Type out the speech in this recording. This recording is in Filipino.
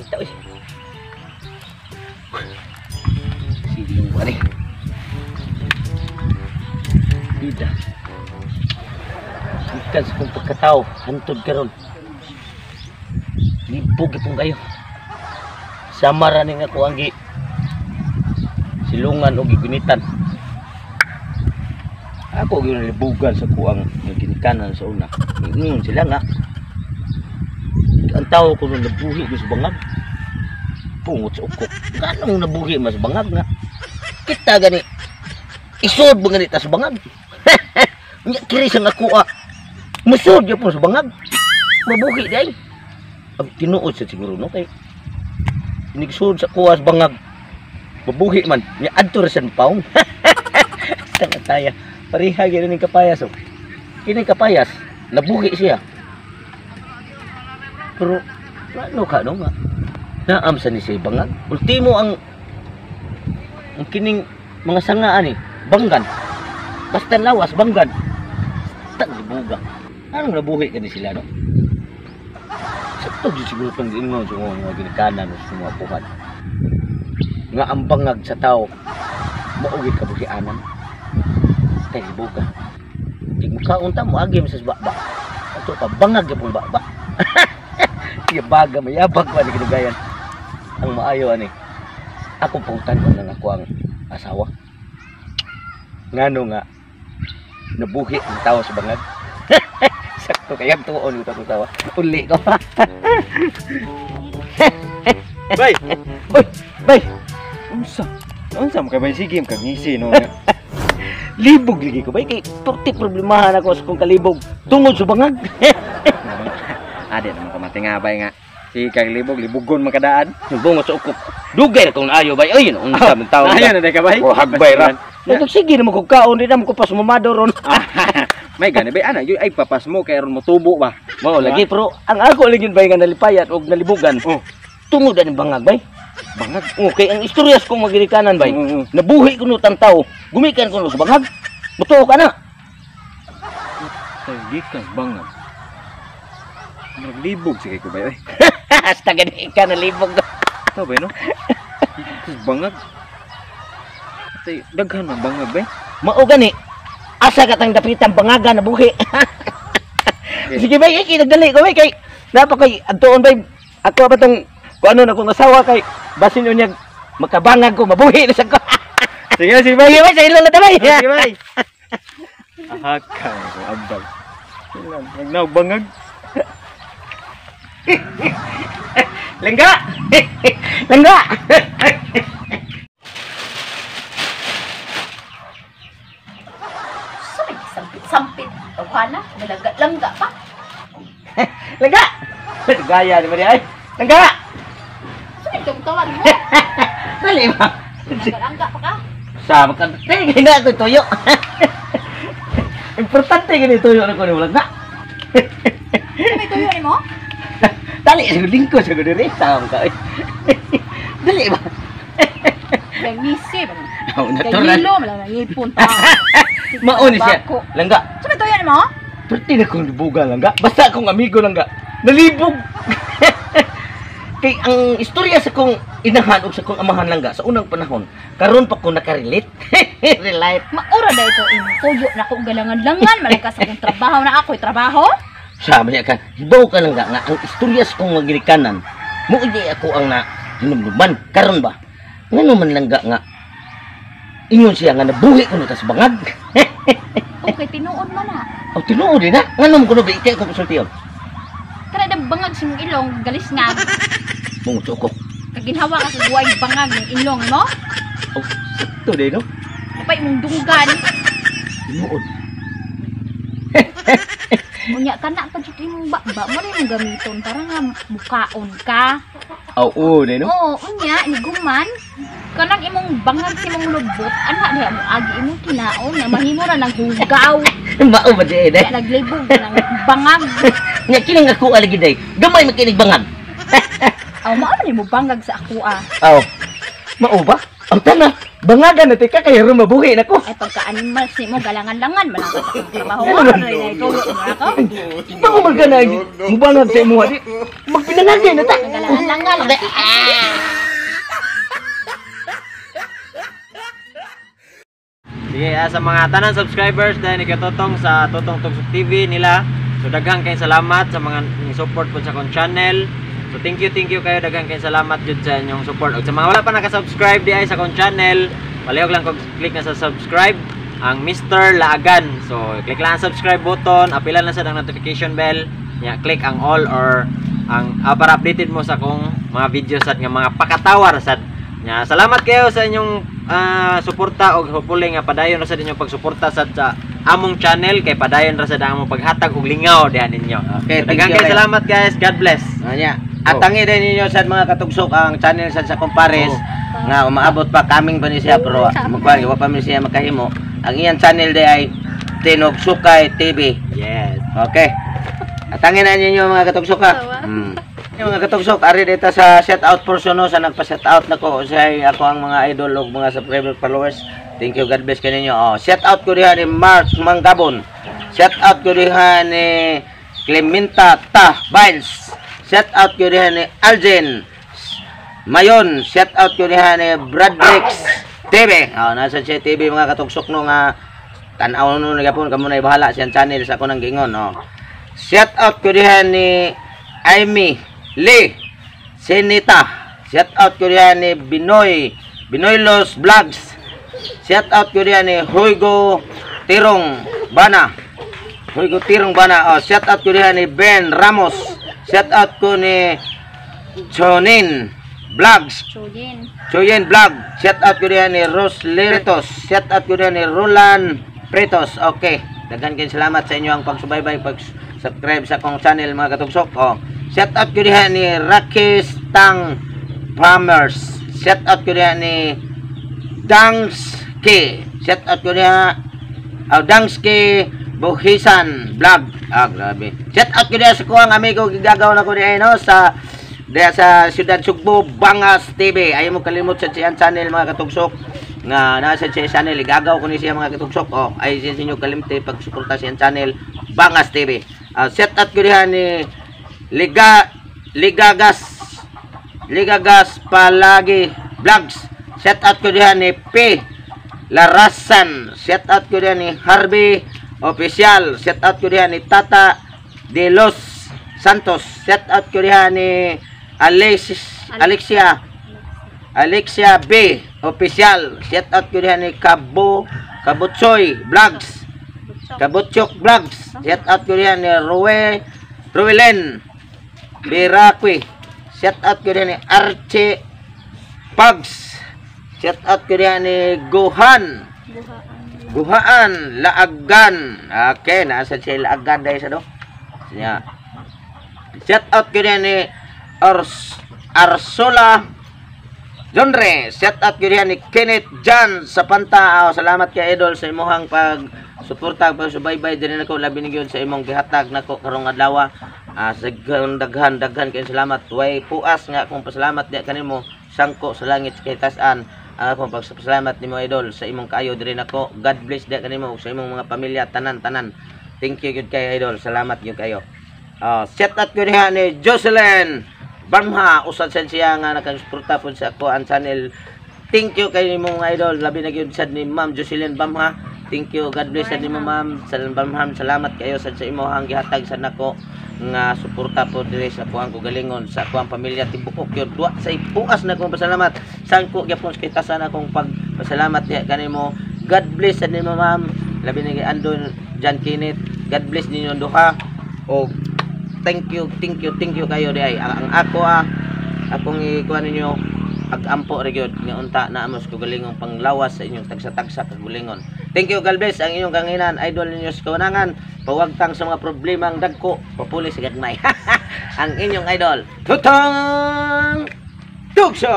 Kita oi. Sige mo ani. Bida. Ikan sa kong pagkatao, hantod karon. Libog itong kayo. Samara ning ako ang silungan o gigunitan. Ako ginalibugan sa kuang ginikanan sa una. Ingon sila nga. Ang tao ko nung nabuhi ko sa bangag. Pungot sa ukok. Ganong nabuhi mas bangag nga. Kita gani. Isod ba ganita sa bangag? Nya kiri sa nakuha. Musod yo po sa bangag. Mabuhi day. Ang tinuod sa siguro no kay inigsud sa kuha sa bangag. Mabuhi man. Nya adto ra sa paong. Tanga taya. Pariha gini ning kapayas. Oh. Kini kapayas nabuhi siya. Pero ano ka no nga? Naam sa ni siya bangag. Ultimo ang kining mga sangaan eh, banggan. Basta lawas banggan. Taglibuga. Anong nabuhi ka ni sila no? Sakto di siguro itong ingon sa mga ginikanan o sa mga puhan. Nga ang bangag sa tao, maugit kabuhianan. Taglibuga. Di mo kaunta mo agim sa baba. Ito pa bangag ya pong baba. Yabaga, mayabag pa ni kinugayan. Ang maayo ani. Ako putan ko lang ako ang asawa. Ngano nga nabuhi ang tao sa bangag. Sakto kaya tuon ito ang tawa. Uli ko pa. Bay! Uy, bay. Unsa mo kay bay sige kag ngisi no. Libog lagi ko bay kay turti problemahan ako sa kong kalibog tungod sa bangag. Ade naman ka matingabay nga. Si kag libugon makadaan. Bungot sa ukop. Dugay na kung naayo bay. Ay, unsa man tao. Ayan na day ka bay. O hagbay ra. Ito sige naman kung kaon di naman ko pas mamado ron. May gani bay ana ay papas mo kay ron mo tubo ba. Mao lagi pero ang ako lagi bay nga nalipayat og nalibugan. Oh, Tungod ani bangag bay. bangag. Okay, ang istoryas kong magirikanan bay. Nabuhi ko no tang tao. Gumikan ko no sa bangag. Buto ka na. Ay, kang bangag. Naglibog sige ko bay. Hasta gani ka nalibog. Ito ba no? Bangag. Tay daghan man bangag bay. Mao gani. Asa ka tang dapitan bangaga nabuhi. Sige bay, kinagdali ko bay kay napa kay adtuon bay. Ako ba tong kung ano na kong asawa kay basin unya makabangag ko mabuhi na sa ko. Sige Bay, bay sa ilo na bay. Sige bay. Ahaka ko abal. Nagnaw bangag. Langga. Langga. Sampit. O kana, langga pa. Langga. Gaya ni Maria ay. Langga. Saan itong tawan mo? Dali ba? Langga pa ka? Sama ka. Tingin na ito tuyo. Importante gini tuyo na ko ni Langga. May tuyo ni mo? Dali sa lingko sa diri sama ka. Dali ba? Yang ngisi ba? Oh, Kaya natural. hilo, malang nangipon pa. Mauni siya. Langga. Saan may tuyo ni mo? Perti na kong libugan Langga. Basta akong amigo Langga. Nalibog. Kay ang istorya sa kong inahan o sa kong amahan Langga sa unang panahon, karon pa ko nakarelate. Relate. Maura da ito imo. Tuyo na akong galangan-langan. Malakas akong trabaho na ako'y trabaho. Sabi niya ka, hibaw ka Langga nga ang istorya sa kong magirikanan. Muudi ako ang na hinumduman. Karon ba? Ngano man Langga nga ingon siya nga nabuhi ko na sa bangag. Okay, tinuod mo na. O tinuod din na. Ngano mo ko na ba ikay ko pasultiyon? Kada na bangag sa mong ilong, galis nga. Mungot ko. Kaginhawa ka sa buhay bangag ng ilong mo. Oh, sakto din no? Kapay mong dunggan. Tinuod. Unya ka na pa dito imong ba mo rin yung gamiton para nga mukaon ka. Oo, din no? Oo, unya ni guman. Kanang imong bangag si mong lubot, ana diha mo agi imong kinaon nga mahimo ra nang hugaw. Mao ba di Kaya naglibog ka ng bangag. Nya kining ako alagi day. Gamay makinig bangag. Aw mao man mo bangag sa ako ah. Aw. Mao ba? Ang tanan, bangagan na tika kay ron mabuhi nako. Ay pagka-animal si mo galangan-langan malapit ang trabaho mo. Ay tuyo mo ako. Bango magana mubangag sa imo di. Magpinangagay na ta. Galangan-langan. Sige, sa mga tanan subscribers dahil ni Katotong sa Totong Tugsok TV nila. So daghang kayong salamat sa mga support po sa akong channel. So thank you kayo, daghang kayong salamat jud sa inyong support. Ug sa mga wala pa naka-subscribe di ay sa akong channel, palihog lang kog click na sa subscribe ang Mr. Laagan. So click lang ang subscribe button, apilan lang sa ang notification bell, nya click ang all or ang para updated mo sa akong mga videos at nga mga pakatawar sad. Nya salamat kayo sa inyong suporta og hopefully nga padayon ra sa inyong pagsuporta sa among channel kay padayon ra sa among paghatag og lingaw dihan ninyo. Okay, So, daghang kayong salamat guys. God bless. Anya. At tangi din ninyo sa mga katugsok ang channel sa Compares nga umaabot pa kaming pa ni siya pero magkuan wa pa mi siya makahimo. Ang iyang channel day ay Tinog Sukay TV. Yes. Okay. At tangi na ninyo mga katugsok ha. Yung mga katugsok ari dito sa shout out portion no sa nagpa-shout out nako sa ako ang mga idol ug mga subscriber followers. Thank you, God bless kaninyo. Oh, shout out ko diha ni Mark Manggabon. Shout out ko diha ni Clementa Ta Biles. Shout out ko diha ni Aljen Mayon. Shout out ko diha ni Bradrix TV. Oh, nasa siya TV mga katugsok no nga tan-aw no nagapon kamo na bahala siyang channel sa ako nang gingon. Oh. Shout out ko diha ni Amy Lee Senita. Shout out ko diha ni Binoylos Vlogs. Shout out ko diha ni Hugo Tirong Bana. Oh, shout out ko diha ni Ben Ramos. Shout out ko ni Chonin Vlogs. Choyen Vlog. Shout out ko diha ni Ros Leritos. Shout out ko diha ni Roland Pretos. Okay. Daghan kayong salamat sa inyo ang pagsubaybay, pag-subscribe sa akong channel mga katugsok. Oh. Shout out ko diha ni Rakis Tang Farmers. Shout out ko diha ni Dangski. Shout out ko diha Dangski Buhisan Vlog. Grabe. Shout out ko diha sa kuang amigo gigagaw na ko diha no sa Siyudad Sugbo Bangas TV. Ayaw mo kalimot sa siyang channel mga katugsok nga nasa siya channel igagaw ko ni siya mga katugsok. Oh, ay siya sinyo kalimte pagsuporta siyang channel Bangas TV. Shout out ko diha ni Ligagas Palagi Vlogs. Shout out ko diha ni P Larasan. Shout out ko diha ni Harvey Official. Shout out ko diha ni Tata De Los Santos. Shout out ko diha ni Alexia B Official. Shout out ko diha ni Kabutsoy Vlogs. Kabutsyok Vlogs. Shout out ko diha ni Ruelen Birakwi. Shout out ko diha ni Archie Pugs. Shout out ko diha ni Guhaan Laagan. Okay, nasa siya Laagan dahil sa do. Yeah. Shout out ko diha ni Arsola Genre. Shout out ko diha ni Kenneth Jan sa Panta. Salamat kay idol sa imong pag-suporta, pag-subaybay din nako labi ni gyud sa imong gihatag nako karong adlaw. Sa daghan kay salamat. Way puas nga akong pasalamat di kanimo sangko sa langit kay tas-an. Akong pagpasalamat nimo idol sa imong kaayo diri nako. God bless di kanimo sa imong mga pamilya tanan. Thank you gyud kay idol. Salamat gyud kayo. Shout out ko diha ni Jocelyn Bamha, usad siya nga nakasuporta po sa ako ang channel. Thank you kay mong idol, labi na gyud sad ni Ma'am Jocelyn Bamha. Thank you, God bless sa nimo Ma'am. Salamat kayo sa imong gihatag sa nako nga suporta po diri sa kuang kugalingon sa kuang pamilya tibuok gyud. Duwa sa ipuas na kong pasalamat. Sangko gyapon kita sana kong pagpasalamat ya kanimo. God bless sa nimo Ma'am. Labi na andon Jan Kenneth. God bless ninyo duha. O thank you kayo di ay ang ako akong ikuan ninyo ag-ampo ra gyud nga unta na amos kugalingong panglawas sa inyong tagsa-tagsa kagulingon. Thank you, God bless ang inyong kanginan idol ninyo sa kawanangan. Pawagtang sa mga problema ang dagko, papuli sa gagmay. Ang inyong idol, Tutong Tugso.